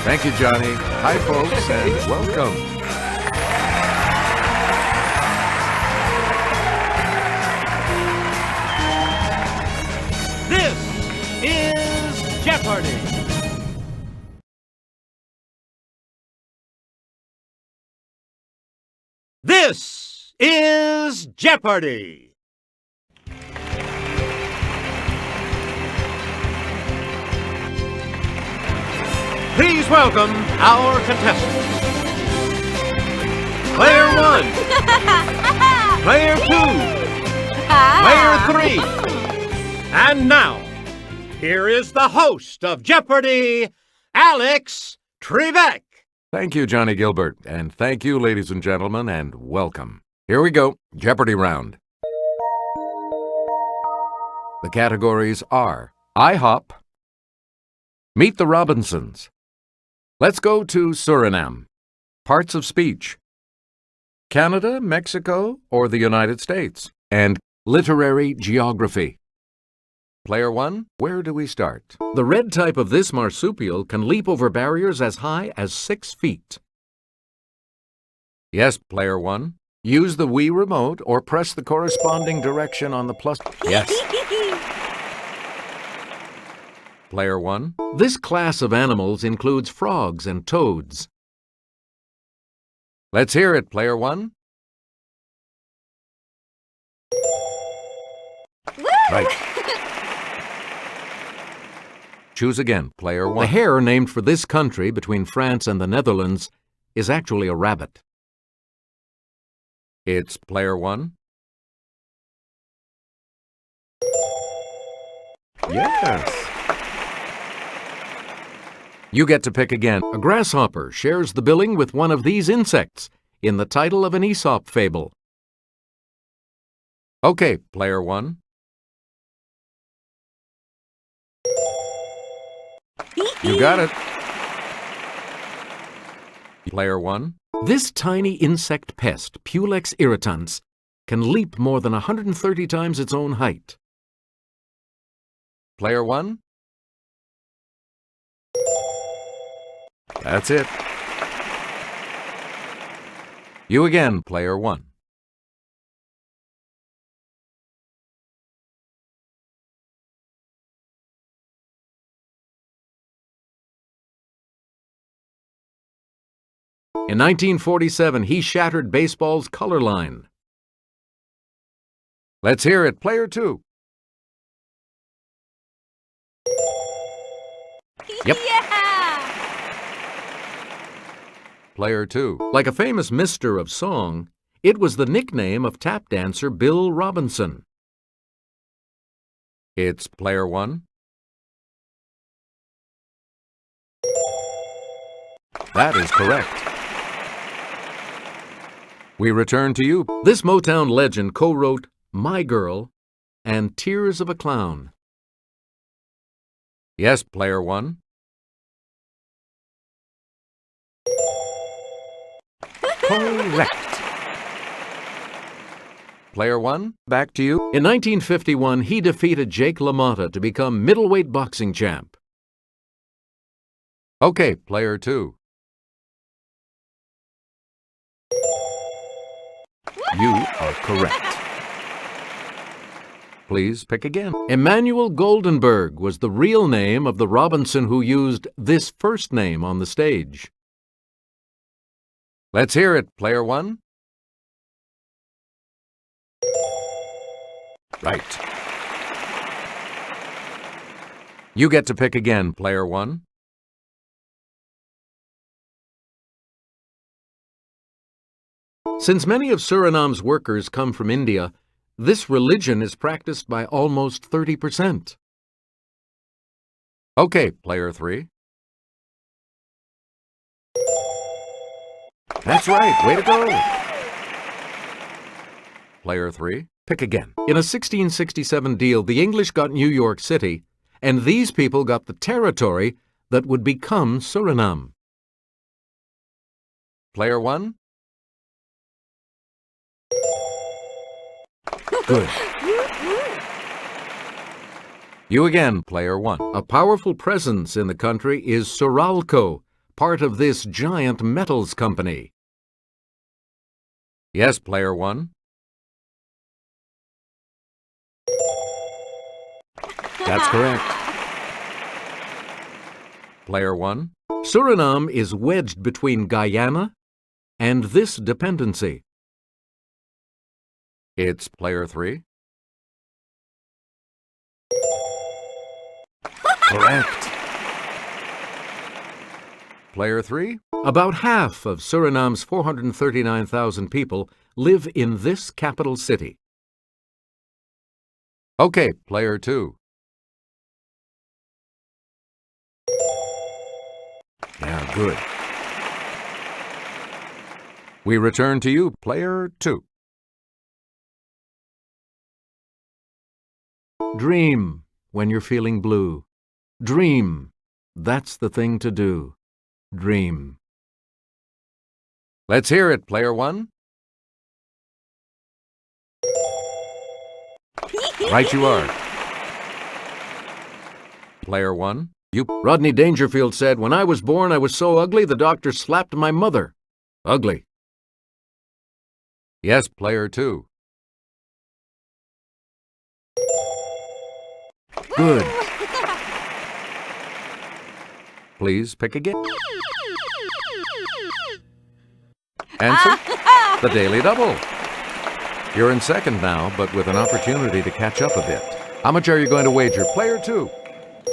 Thank you, Johnny. Hi, folks, and welcome. This is Jeopardy! This is Jeopardy! Please welcome our contestants. Player 1, Player 2, Player 3, and now, here is the host of Jeopardy, Alex Trebek. Thank you, Johnny Gilbert, and thank you, ladies and gentlemen, and welcome. Here we go, Jeopardy round. The categories are IHOP, Meet the Robinsons, Let's Go to Suriname, Parts of Speech, Canada, Mexico, or the United States, and Literary Geography. Player 1, where do we start? The red type of this marsupial can leap over barriers as high as 6 feet. Yes, Player 1. Use the Wii remote or press the corresponding direction on the plus. Yes. Player 1. This class of animals includes frogs and toads. Let's hear it, Player 1. Right. Choose again, Player 1. The hare named for this country between France and the Netherlands is actually a rabbit. It's Player 1. Yes. You get to pick again. A grasshopper shares the billing with one of these insects in the title of an Aesop fable. Okay, Player 1. You got it. Player 1. This tiny insect pest, Pulex irritans, can leap more than 130 times its own height. Player 1. That's it. You again, Player 1. In 1947, he shattered baseball's color line. Let's hear it, Player 2. Yep. Yeah! Player 2. Like a famous mister of song, it was the nickname of tap dancer Bill Robinson. It's Player 1. That is correct. We return to you. This Motown legend co-wrote My Girl and Tears of a Clown. Yes, Player 1. Correct. Player 1, back to you. In 1951, he defeated Jake LaMotta to become middleweight boxing champ. Okay, Player 2. You are correct. Please pick again. Emmanuel Goldenberg was the real name of the Robinson who used this first name on the stage. Let's hear it, Player 1. Right. You get to pick again, Player 1. Since many of Suriname's workers come from India, this religion is practiced by almost 30%. Okay, Player 3. That's right, way to go! Player 3, pick again. In a 1667 deal, the English got New York City, and these people got the territory that would become Suriname. Player 1. Good. You again, Player 1. A powerful presence in the country is Suralco, part of this giant metals company? Yes, player 1. That's correct. Player 1. Suriname is wedged between Guyana and this dependency. It's player 3. Correct. Player 3. About half of Suriname's 439,000 people live in this capital city. Okay, player 2. Yeah, good. We return to you, player 2. Dream when you're feeling blue. Dream. That's the thing to do. Dream. Let's hear it, player 1. Right you are. Player 1. Rodney Dangerfield said, "When I was born, I was so ugly, the doctor slapped my mother." Ugly. Yes, player 2. Good. Please pick again. Answer? The Daily Double. You're in second now, but with an opportunity to catch up a bit. How much are you going to wager, player 2?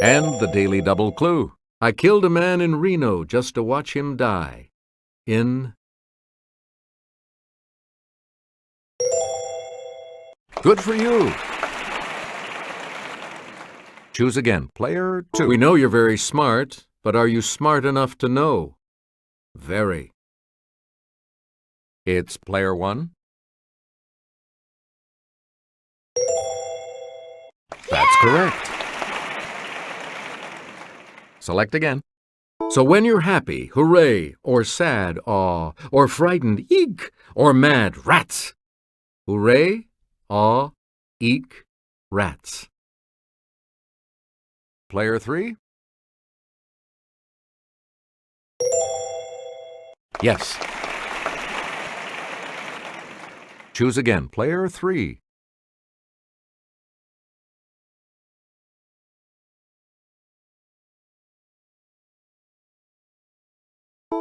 And the Daily Double clue. I killed a man in Reno just to watch him die. In... Good for you. Choose again, player 2. We know you're very smart, but are you smart enough to know? Very. It's player 1. That's correct. Select again. So when you're happy, hooray, or sad, aw, or frightened, eek, or mad, rats. Hooray, aw, eek, rats. Player 3? Yes. Choose again, player 3.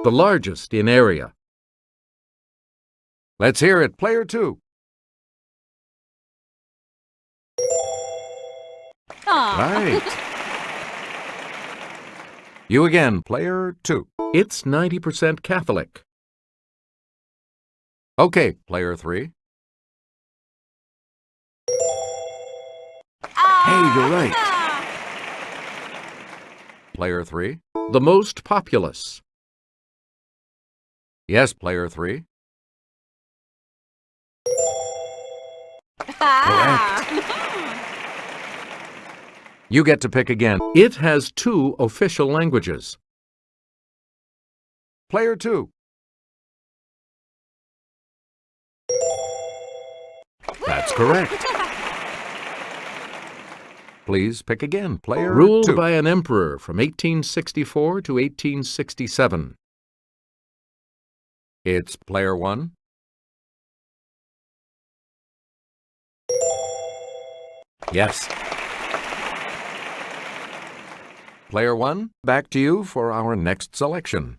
The largest in area. Let's hear it, player 2. Right. You again, player 2. It's 90% Catholic. Okay, player 3. Hey, you're right. Player 3. The most populous. Yes, player 3. Correct. You get to pick again. It has 2 official languages. Player 2. That's correct. Please pick again, player 2. Ruled by an emperor from 1864 to 1867. It's player 1. Yes. Player 1, back to you for our next selection.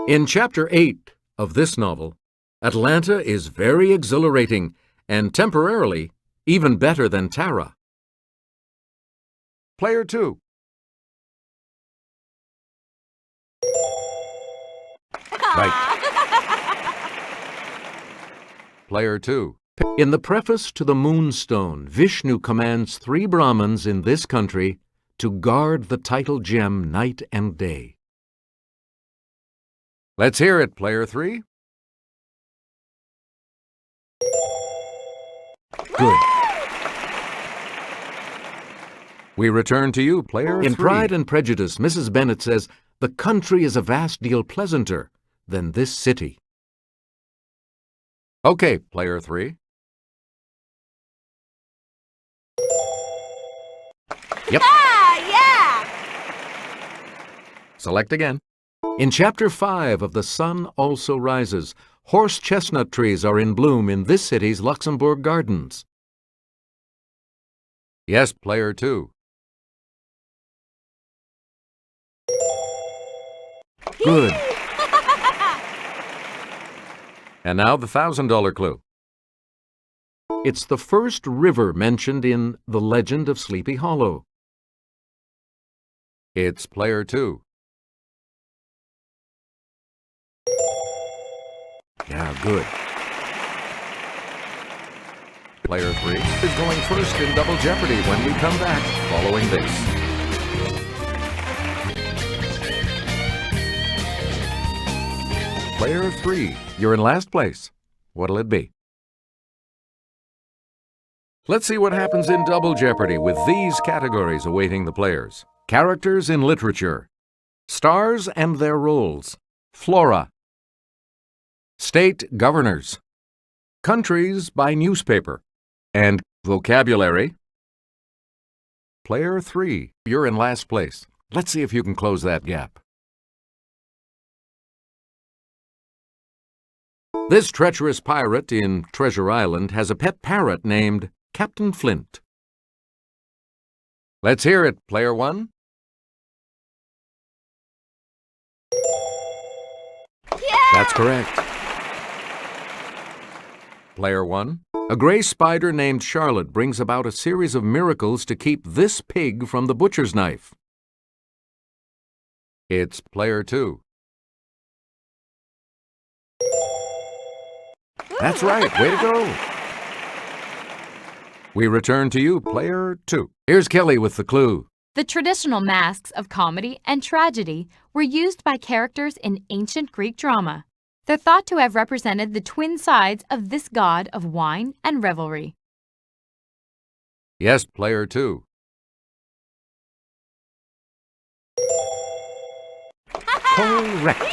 In Chapter 8 of this novel, Atlanta is very exhilarating and temporarily even better than Tara. Player 2. Right. Player 2. In the preface to the Moonstone, Vishnu commands 3 Brahmins in this country to guard the title gem night and day. Let's hear it, player 3. Good. We return to you, player 3. In Pride and Prejudice, Mrs. Bennet says, "The country is a vast deal pleasanter than this city." Okay, player 3. Yep. Yeah! Select again. In Chapter 5 of The Sun Also Rises, horse chestnut trees are in bloom in this city's Luxembourg Gardens. Yes, player 2. Good. And now the $1,000 clue. It's the first river mentioned in The Legend of Sleepy Hollow. It's player 2. Yeah, good. Player 3 is going first in Double Jeopardy when we come back following this. Player 3, you're in last place. What'll it be? Let's see what happens in Double Jeopardy with these categories awaiting the players. Characters in literature, stars and their roles, flora, state governors, countries by newspaper, and vocabulary. Player 3, you're in last place. Let's see if you can close that gap. This treacherous pirate in Treasure Island has a pet parrot named Captain Flint. Let's hear it, player 1. Yeah! That's correct. Player 1. A gray spider named Charlotte brings about a series of miracles to keep this pig from the butcher's knife. It's player 2. That's right. Way to go. We return to you, player 2. Here's Kelly with the clue. The traditional masks of comedy and tragedy were used by characters in ancient Greek drama. They're thought to have represented the twin sides of this god of wine and revelry. Yes, player 2. Correct.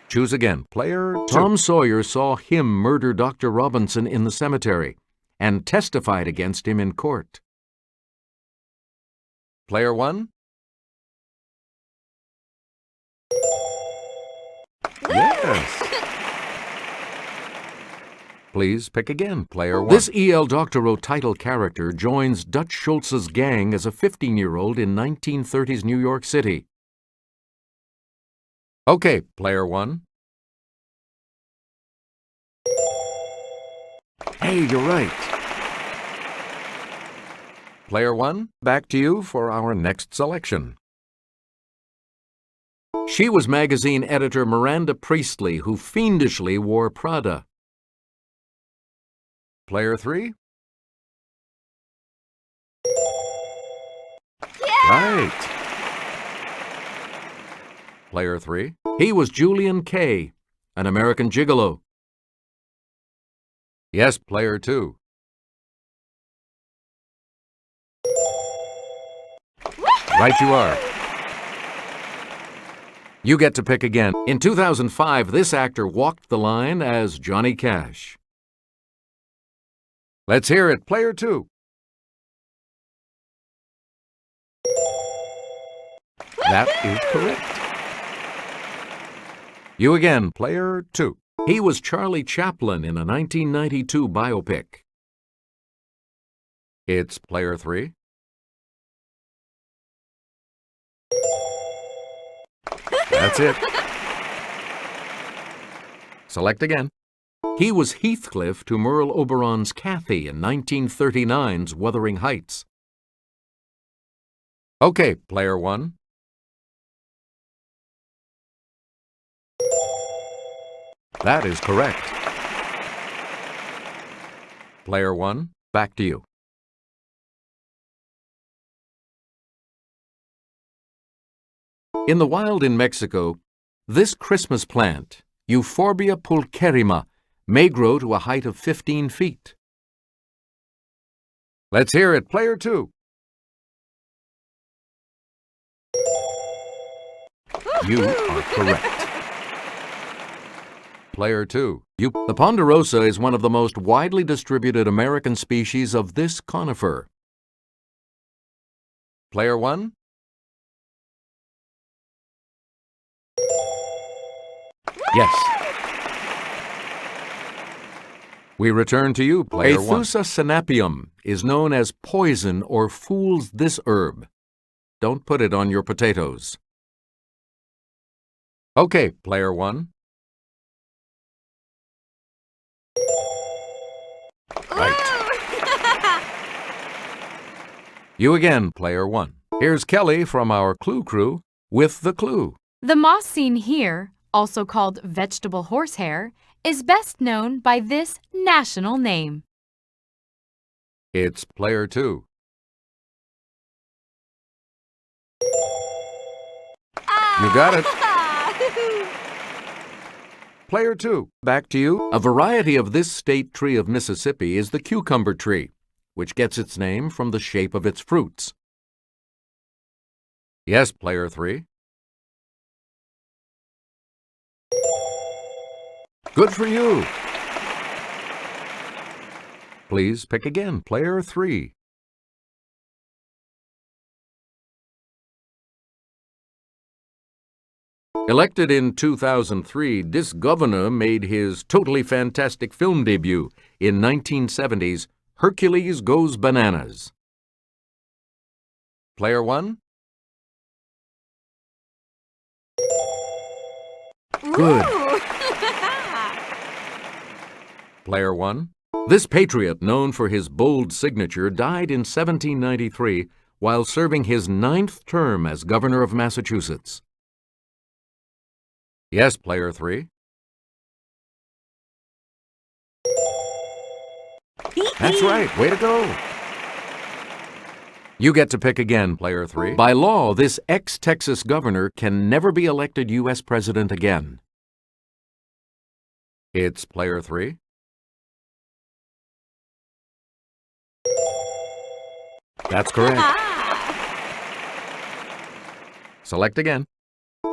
Choose again, player 2. Tom Sawyer saw him murder Dr. Robinson in the cemetery and testified against him in court. Player 1. Yes. Please pick again, player 1. This E.L. Doctorow title character joins Dutch Schultz's gang as a 15-year-old in 1930s New York City. Okay, player 1. Hey, you're right. Player 1, back to you for our next selection. She was magazine editor Miranda Priestley, who fiendishly wore Prada. Player 3. Yeah! Right. Player 3. He was Julian Kay, an American gigolo. Yes, player 2. Right you are. You get to pick again. In 2005, this actor walked the line as Johnny Cash. Let's hear it, player 2. That is correct. You again, player 2. He was Charlie Chaplin in a 1992 biopic. It's player 3. That's it. Select again. He was Heathcliff to Merle Oberon's Cathy in 1939's Wuthering Heights. Okay, player 1. That is correct. Player 1, back to you. In the wild in Mexico, this Christmas plant, Euphorbia pulcherrima, may grow to a height of 15 feet. Let's hear it, player 2. You are correct. Player 2. The ponderosa is one of the most widely distributed American species of this conifer. Player 1. Yes. We return to you, player one. Aethusa sinapium is known as poison or fool's this herb. Don't put it on your potatoes. Okay, player one. Right. You again, player one. Here's Kelly from our Clue Crew with the clue. The moss seen here, also called vegetable horsehair, is best known by this national name. It's player two. You got it. Player two, back to you. A variety of this state tree of Mississippi is the cucumber tree, which gets its name from the shape of its fruits. Yes, player three. Good for you. Please pick again, player three. Elected in 2003, this governor made his totally fantastic film debut in 1970's Hercules Goes Bananas. Player one? Good. Player one? This patriot, known for his bold signature, died in 1793 while serving his 9th term as governor of Massachusetts. Yes, player three. That's right. Way to go. You get to pick again, player three. By law, this ex-Texas governor can never be elected U.S. president again. It's player three. That's correct. Select again.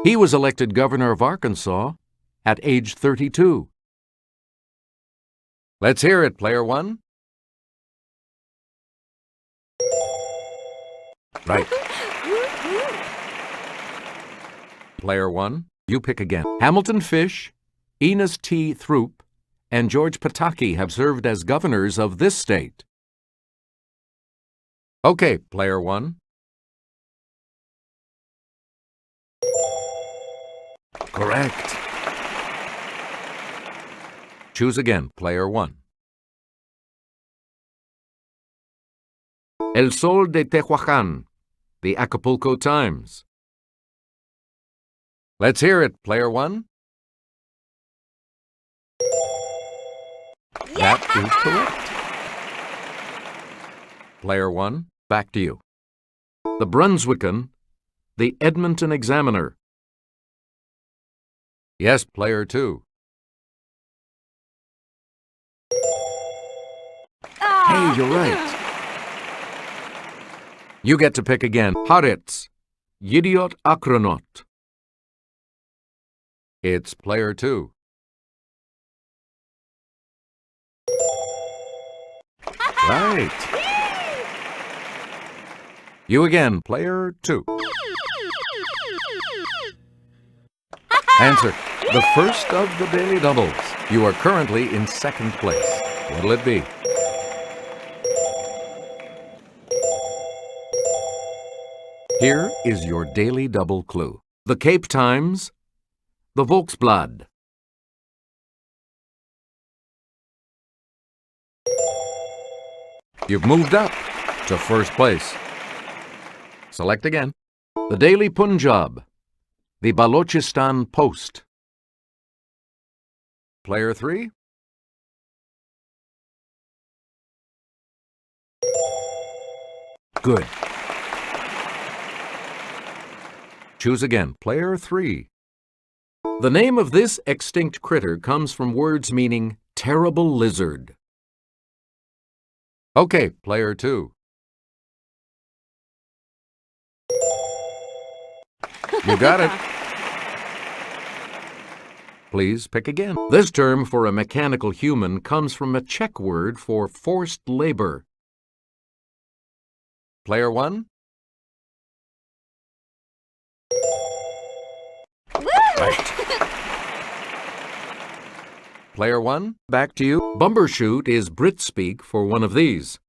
He was elected governor of Arkansas at age 32. Let's hear it, player one. Right. Player one, you pick again. Hamilton Fish, Enos T. Throop, and George Pataki have served as governors of this state. Okay, player one. Correct. Choose again, player one. El Sol de Tehuacan, the Acapulco Times. Let's hear it, player one. That is correct. Player one, back to you. The Brunswickan, the Edmonton Examiner. Yes, player two. Hey, you're right. You get to pick again. Haaretz, Yediot Akronot. It's player two. Right. You again, player two. Answer, the first of the daily doubles. You are currently in second place. What'll it be? Here is your daily double clue. The Cape Times, the Volksblad. You've moved up to first place. Select again. The Daily Punjab, the Balochistan Post. Player three. Good. Choose again, player three. The name of this extinct critter comes from words meaning terrible lizard. Okay, player two. You got it. Please pick again. This term for a mechanical human comes from a Czech word for forced labor. Player one. Right. Player 1, back to you. Bumbershoot is Brit speak for one of these.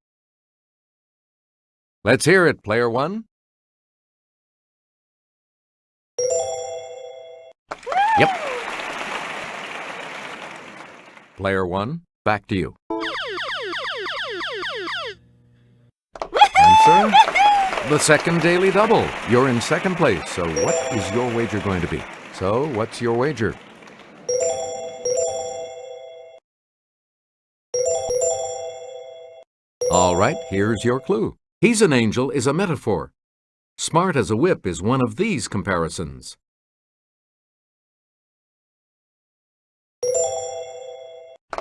Let's hear it, Player 1. Yep. Player 1, back to you. Answer? The second daily double. You're in second place, so what is your wager going to be? So, what's your wager? All right, here's your clue. He's an angel is a metaphor. Smart as a whip is one of these comparisons.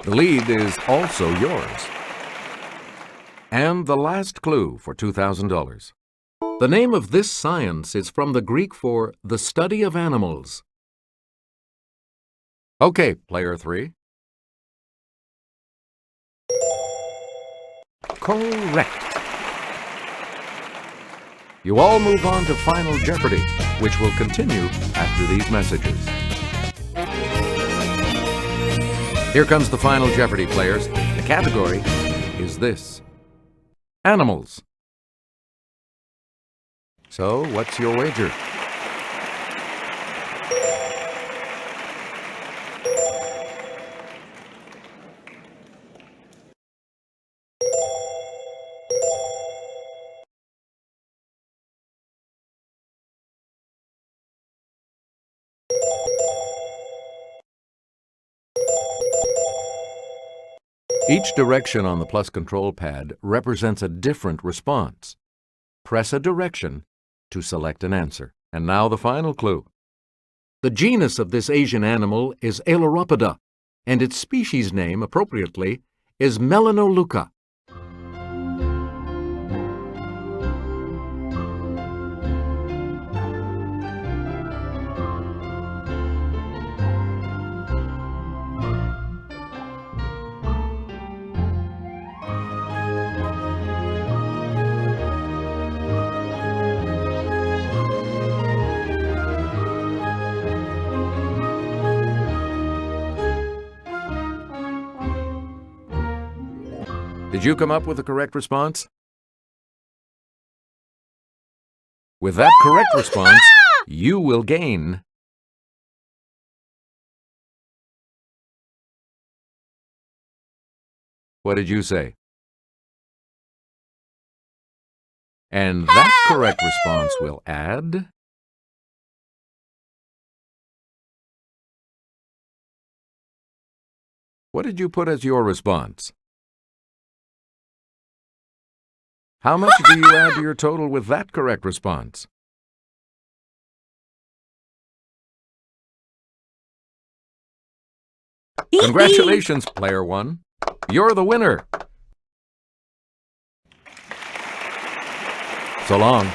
The lead is also yours. And the last clue for $2,000. The name of this science is from the Greek for the study of animals. Okay, Player 3. Correct. You all move on to Final Jeopardy, which will continue after these messages. Here comes the Final Jeopardy, players. The category is this: animals. So, what's your wager? Each direction on the plus control pad represents a different response. Press a direction to select an answer. And now the final clue. The genus of this Asian animal is Ailuropoda, and its species name, appropriately, is Melanoleuca. Did you come up with the correct response? With that correct response, you will gain What did you say? And that correct response will add What did you put as your response? How much do you add to your total with that correct response? Congratulations, Player 1. You're the winner. So long.